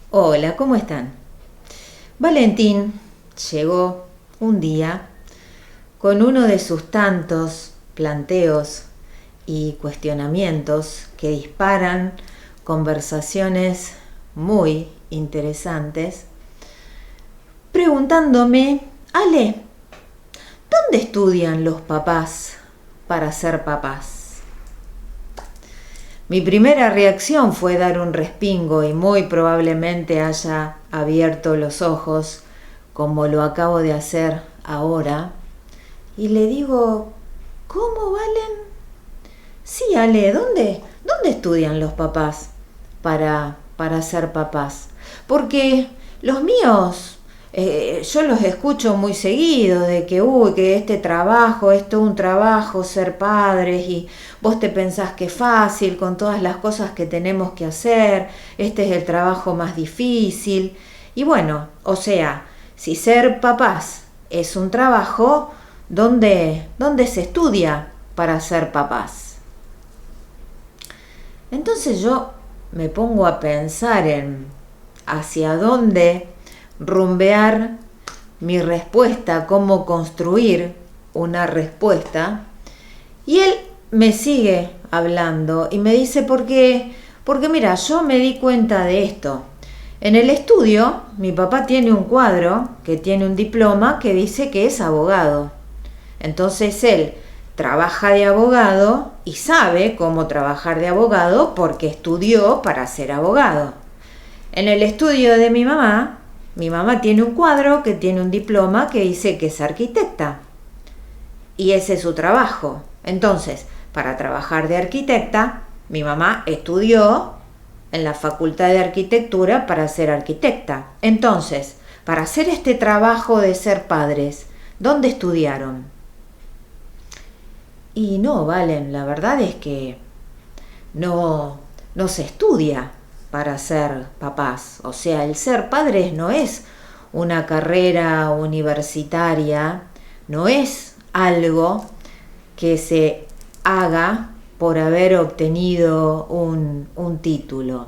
Hola, ¿cómo están? Valentín llegó un día con uno de sus tantos planteos y cuestionamientos que disparan conversaciones muy interesantes, preguntándome, Ale, ¿dónde estudian los papás para ser papás? Mi primera reacción fue dar un respingo y muy probablemente haya abierto los ojos como lo acabo de hacer ahora y le digo, ¿cómo, Valen? Sí, Ale, ¿dónde estudian los papás para ser papás? Porque los míos, yo los escucho muy seguido de que este trabajo es todo un trabajo ser padres y vos te pensás que es fácil con todas las cosas que tenemos que hacer, este es el trabajo más difícil. Y bueno, o sea, si ser papás es un trabajo, ¿dónde se estudia para ser papás? Entonces yo me pongo a pensar en hacia dónde rumbear mi respuesta, cómo construir una respuesta. Y él me sigue hablando y me dice, porque mira, yo me di cuenta de esto. En el estudio, mi papá tiene un cuadro que tiene un diploma que dice que es abogado. Entonces él trabaja de abogado y sabe cómo trabajar de abogado porque estudió para ser abogado. En el estudio de mi mamá tiene un cuadro que tiene un diploma que dice que es arquitecta. Y ese es su trabajo. Entonces, para trabajar de arquitecta, mi mamá estudió en la Facultad de Arquitectura para ser arquitecta. Entonces, para hacer este trabajo de ser padres, ¿dónde estudiaron? Y no, Valen, la verdad es que no se estudia para ser papás. O sea, el ser padres no es una carrera universitaria, no es algo que se haga por haber obtenido un título.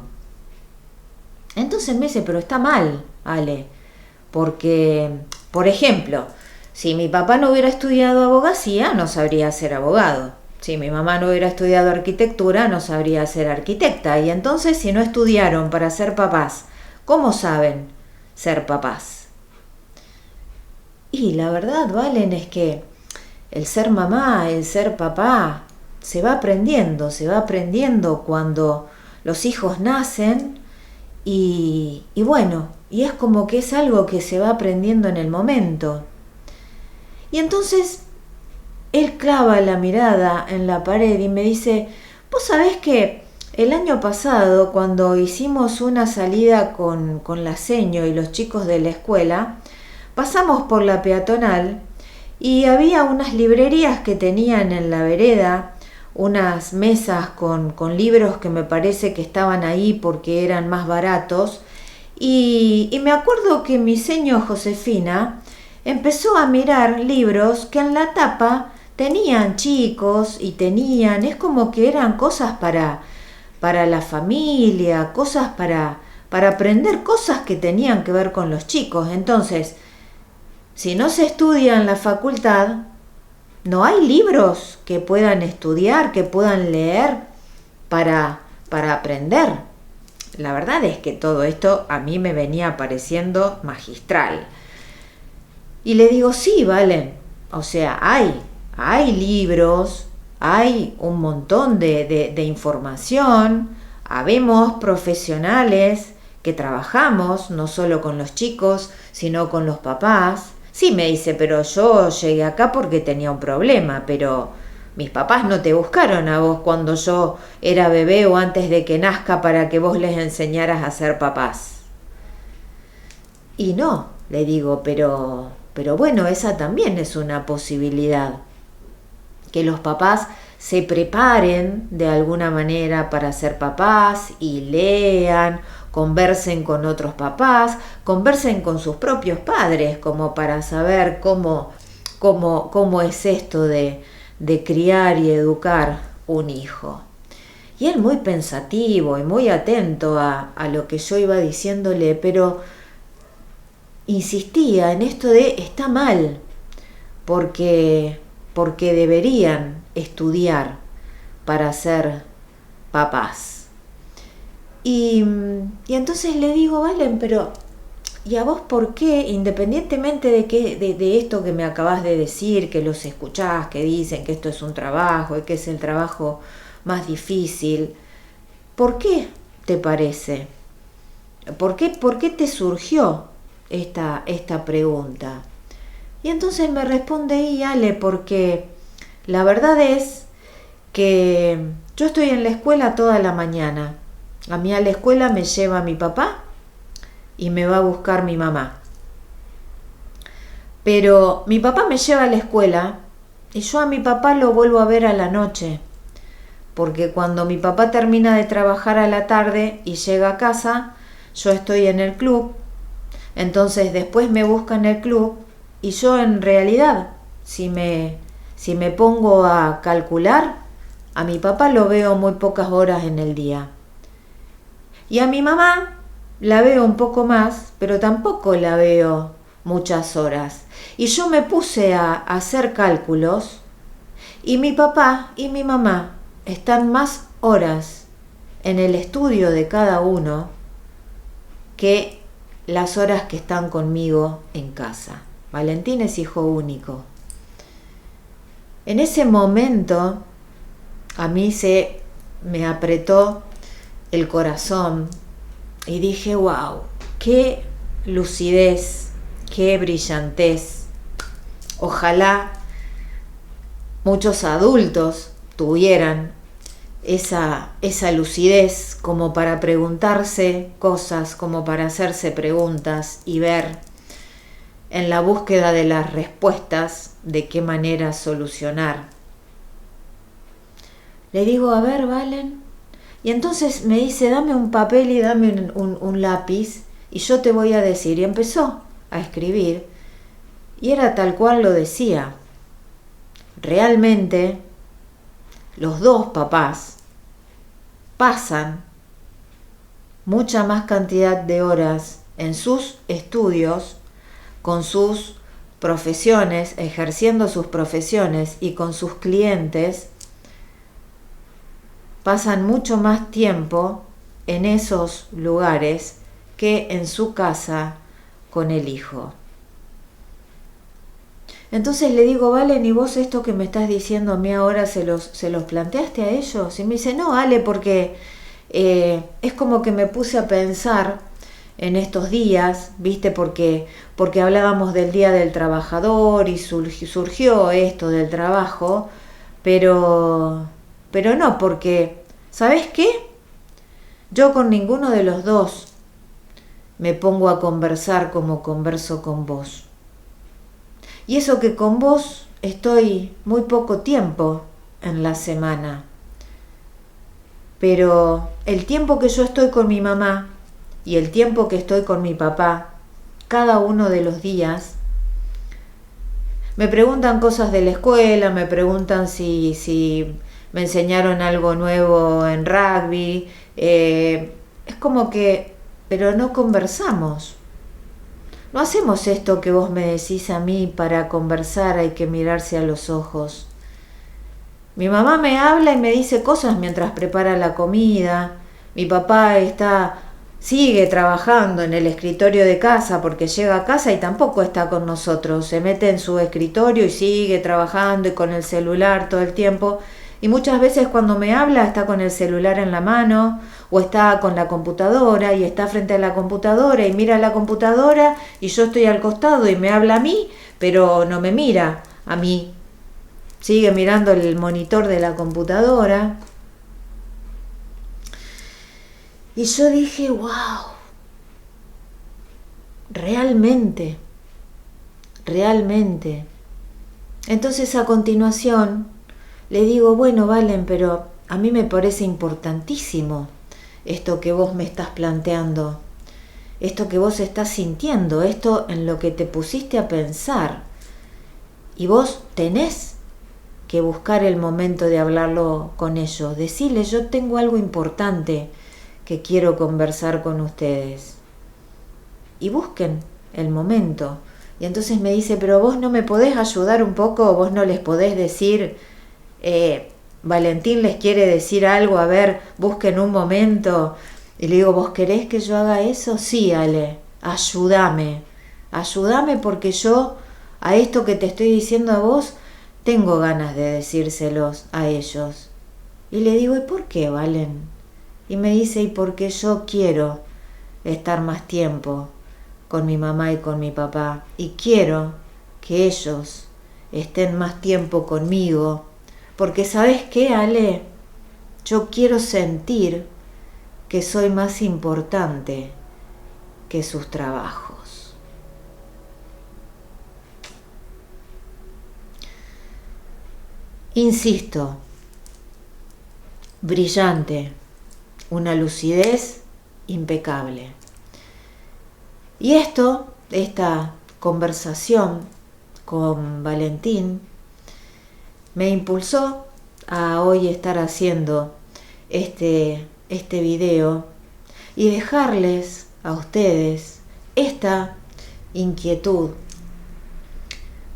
Entonces me dice, pero está mal, Ale, porque, por ejemplo, si mi papá no hubiera estudiado abogacía, no sabría ser abogado. Si mi mamá no hubiera estudiado arquitectura, no sabría ser arquitecta. Y entonces, si no estudiaron para ser papás, ¿cómo saben ser papás? Y la verdad, Valen, es que el ser mamá, el ser papá, se va aprendiendo cuando los hijos nacen y bueno, y es como que es algo que se va aprendiendo en el momento. Y entonces él clava la mirada en la pared y me dice, vos sabés que el año pasado cuando hicimos una salida con la seño y los chicos de la escuela, pasamos por la peatonal y había unas librerías que tenían en la vereda unas mesas con libros que me parece que estaban ahí porque eran más baratos y me acuerdo que mi seño Josefina empezó a mirar libros que en la tapa tenían chicos y es como que eran cosas para la familia, cosas para aprender cosas que tenían que ver con los chicos. Entonces, si no se estudia en la facultad, no hay libros que puedan estudiar, que puedan leer para aprender. La verdad es que todo esto a mí me venía pareciendo magistral. Y le digo, sí, Valen, o sea, hay libros, hay un montón de información, habemos profesionales que trabajamos no solo con los chicos, sino con los papás. Sí, me dice, pero yo llegué acá porque tenía un problema, pero mis papás no te buscaron a vos cuando yo era bebé o antes de que nazca para que vos les enseñaras a ser papás. Y no, le digo, pero bueno, esa también es una posibilidad. Que los papás se preparen de alguna manera para ser papás y lean, conversen con otros papás, conversen con sus propios padres, como para saber cómo es esto de criar y educar un hijo. Y él muy pensativo y muy atento a lo que yo iba diciéndole, pero insistía en esto de está mal, porque deberían estudiar para ser papás. Y entonces le digo, Valen, pero ¿y a vos por qué, independientemente de esto que me acabas de decir, que los escuchás, que dicen que esto es un trabajo y que es el trabajo más difícil, ¿por qué te parece? ¿Por qué te surgió esta pregunta? Y entonces me responde, y Ale, porque la verdad es que yo estoy en la escuela toda la mañana. A mí a la escuela me lleva mi papá y me va a buscar mi mamá. Pero mi papá me lleva a la escuela y yo a mi papá lo vuelvo a ver a la noche. Porque cuando mi papá termina de trabajar a la tarde y llega a casa, yo estoy en el club. Entonces después me busca en el club y yo en realidad, si me pongo a calcular, a mi papá lo veo muy pocas horas en el día. Y a mi mamá la veo un poco más, pero tampoco la veo muchas horas. Y yo me puse a hacer cálculos y mi papá y mi mamá están más horas en el estudio de cada uno que las horas que están conmigo en casa. Valentín es hijo único. En ese momento a mí se me apretó el corazón y dije, wow, qué lucidez, qué brillantez. Ojalá muchos adultos tuvieran esa lucidez como para preguntarse cosas, como para hacerse preguntas y ver en la búsqueda de las respuestas de qué manera solucionar. Le digo, a ver, Valen. Y entonces me dice, dame un papel y dame un lápiz y yo te voy a decir. Y empezó a escribir y era tal cual lo decía. Realmente los dos papás pasan mucha más cantidad de horas en sus estudios, con sus profesiones, ejerciendo sus profesiones y con sus clientes, pasan mucho más tiempo en esos lugares que en su casa con el hijo. Entonces le digo, Valen, ¿y vos esto que me estás diciendo a mí ahora se los planteaste a ellos? Y me dice, no, Ale, porque es como que me puse a pensar en estos días, ¿viste? Porque hablábamos del Día del Trabajador y surgió esto del trabajo, pero no, porque, ¿sabés qué? Yo con ninguno de los dos me pongo a conversar como converso con vos. Y eso que con vos estoy muy poco tiempo en la semana. Pero el tiempo que yo estoy con mi mamá y el tiempo que estoy con mi papá, cada uno de los días, me preguntan cosas de la escuela, me preguntan si me enseñaron algo nuevo en rugby. Es como que, pero no conversamos. No hacemos esto que vos me decís a mí, para conversar hay que mirarse a los ojos. Mi mamá me habla y me dice cosas mientras prepara la comida. Mi papá sigue trabajando en el escritorio de casa porque llega a casa y tampoco está con nosotros. Se mete en su escritorio y sigue trabajando y con el celular todo el tiempo. Y muchas veces cuando me habla está con el celular en la mano o está con la computadora y está frente a la computadora y mira la computadora y yo estoy al costado y me habla a mí, pero no me mira a mí. Sigue mirando el monitor de la computadora. Y yo dije, wow, realmente. Entonces a continuación le digo, bueno, Valen, pero a mí me parece importantísimo esto que vos me estás planteando, esto que vos estás sintiendo, esto en lo que te pusiste a pensar. Y vos tenés que buscar el momento de hablarlo con ellos. Decirles, yo tengo algo importante que quiero conversar con ustedes. Y busquen el momento. Y entonces me dice, pero vos no me podés ayudar un poco, vos no les podés decir, Valentín les quiere decir algo, a ver, busquen un momento. Y le digo, ¿vos querés que yo haga eso? Sí, Ale, ayúdame porque yo a esto que te estoy diciendo a vos, tengo ganas de decírselos a ellos. Y le digo, ¿y por qué, Valen? Y me dice, y porque yo quiero estar más tiempo con mi mamá y con mi papá, y quiero que ellos estén más tiempo conmigo, porque ¿sabes qué, Ale? Yo quiero sentir que soy más importante que sus trabajos. Insisto, brillante, una lucidez impecable. Y esta conversación con Valentín, me impulsó a hoy estar haciendo este video y dejarles a ustedes esta inquietud.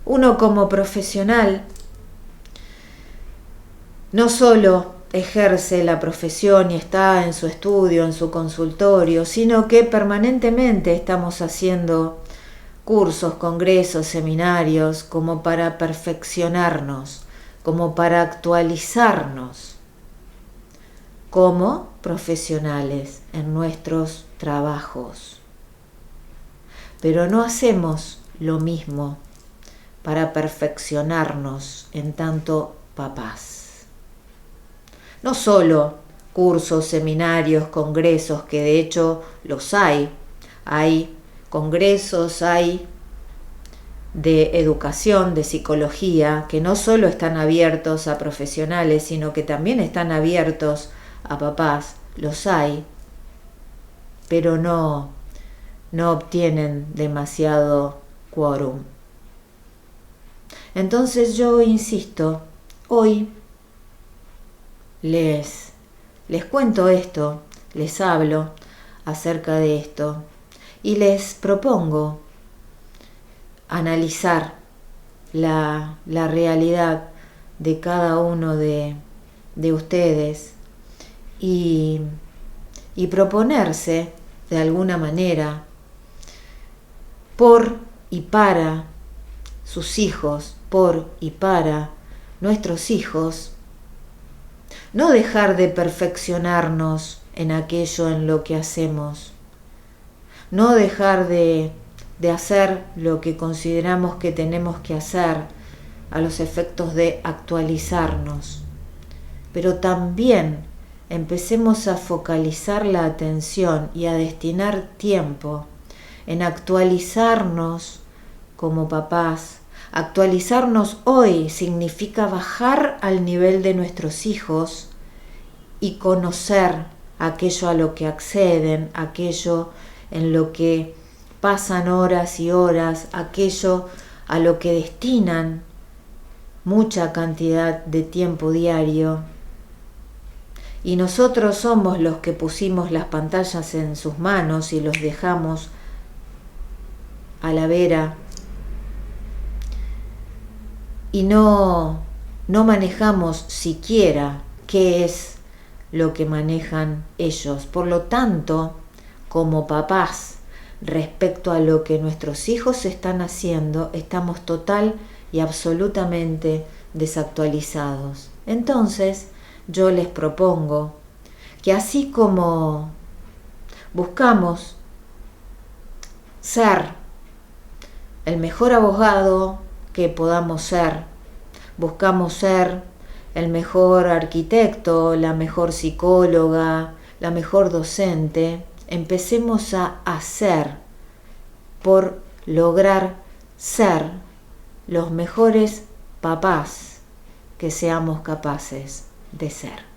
Uno como profesional no solo ejerce la profesión y está en su estudio, en su consultorio, sino que permanentemente estamos haciendo cursos, congresos, seminarios, como para perfeccionarnos, como para actualizarnos como profesionales en nuestros trabajos. Pero no hacemos lo mismo para perfeccionarnos en tanto papás. No solo cursos, seminarios, congresos, que de hecho los hay congresos, hay de educación, de psicología, que no solo están abiertos a profesionales, sino que también están abiertos a papás, los hay, pero no obtienen demasiado quórum. Entonces yo insisto, hoy les cuento esto, les hablo acerca de esto y les propongo analizar la realidad de cada uno de ustedes y proponerse de alguna manera por y para sus hijos, por y para nuestros hijos, no dejar de perfeccionarnos en aquello en lo que hacemos, no dejar de hacer lo que consideramos que tenemos que hacer a los efectos de actualizarnos, pero también empecemos a focalizar la atención y a destinar tiempo en actualizarnos como papás. Actualizarnos hoy significa bajar al nivel de nuestros hijos y conocer aquello a lo que acceden, aquello en lo que pasan horas y horas, aquello a lo que destinan mucha cantidad de tiempo diario. Y nosotros somos los que pusimos las pantallas en sus manos y los dejamos a la vera y no manejamos siquiera qué es lo que manejan ellos. Por lo tanto, como papás, respecto a lo que nuestros hijos están haciendo, estamos total y absolutamente desactualizados. Entonces, yo les propongo que así como buscamos ser el mejor abogado que podamos ser, buscamos ser el mejor arquitecto, la mejor psicóloga, la mejor docente, empecemos a hacer por lograr ser los mejores papás que seamos capaces de ser.